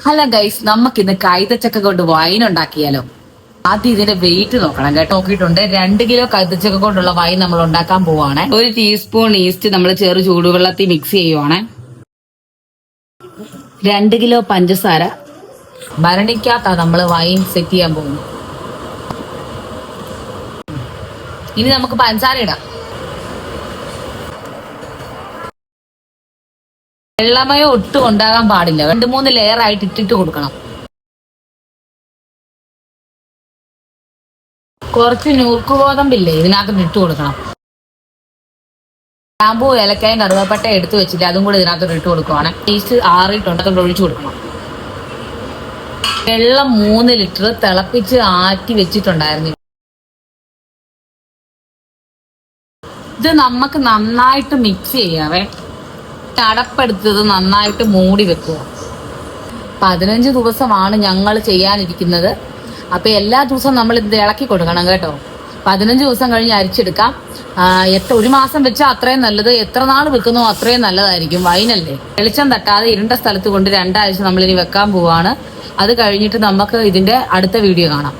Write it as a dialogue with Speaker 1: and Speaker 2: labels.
Speaker 1: Hello guys, നമുക്കിന്ന് കൈതച്ചക്ക കൊണ്ട് wine ഉണ്ടാക്കിയാലോ? ആദ്യം ഇതിന്റെ വെയിറ്റ് നോക്കണം കേട്ടോ. നോക്കിയിട്ടുണ്ട്. 2 കിലോ കൈതച്ചക്ക കൊണ്ടുള്ള വൈൻ നമ്മൾ ഉണ്ടാക്കാൻ പോവാണ്. 1 ടീസ്പൂൺ ഈസ്റ്റ് നമ്മൾ ചെറു ചൂടുവെള്ളത്തിൽ മിക്സ് ചെയ്യുവാണ്. 2 കിലോ പഞ്ചസാര. ഭരണിക്കകത്താ നമ്മൾ വൈൻ സെറ്റ് ചെയ്യാൻ പോകുന്നു. ഇനി നമുക്ക് പഞ്ചസാര ഇടാം. വെള്ളമയോ ഒട്ടും ഉണ്ടാകാൻ പാടില്ല. 2-3 ലെയർ ആയിട്ട് ഇട്ടിട്ട് കൊടുക്കണം. കുറച്ച് നുറുക്കുഗോതമ്പില്ലേ ഇതിനകത്ത് ഇട്ട് കൊടുക്കണം. ഗ്രാമ്പൂ, ഏലക്കായും കറുവപ്പട്ട എടുത്തു വെച്ചില്ല, അതും കൂടി ഇതിനകത്ത് ഇട്ട് കൊടുക്കുവാണ്. ഈസ്റ്റ് ആറിയിട്ടുണ്ട്, അതുകൊണ്ട് ഒഴിച്ചു കൊടുക്കണം. വെള്ളം 3 ലിറ്റർ തിളപ്പിച്ച് ആറ്റി വെച്ചിട്ടുണ്ടായിരുന്നു. ഇത് നമുക്ക് നന്നായിട്ട് മിക്സ് ചെയ്യാവേ. അടപ്പെടുത്തത് നന്നായിട്ട് മൂടി വെക്കുക. 15 ദിവസമാണ് ഞങ്ങൾ ചെയ്യാനിരിക്കുന്നത്. അപ്പൊ എല്ലാ ദിവസവും നമ്മൾ ഇത് ഇളക്കി കൊടുക്കണം കേട്ടോ. 15 ദിവസം കഴിഞ്ഞ് അരിച്ചെടുക്കാം. 1 മാസം വെച്ചാൽ അത്രയും നല്ലത്. എത്ര നാൾ വെക്കുന്നോ അത്രയും നല്ലതായിരിക്കും. വൈനല്ലേ, വെളിച്ചം തട്ടാതെ ഇരുണ്ട സ്ഥലത്ത് കൊണ്ട് 2 ആഴ്ച നമ്മളിനി വെക്കാൻ പോവാണ്. അത് കഴിഞ്ഞിട്ട് നമുക്ക് ഇതിന്റെ അടുത്ത വീഡിയോ കാണാം.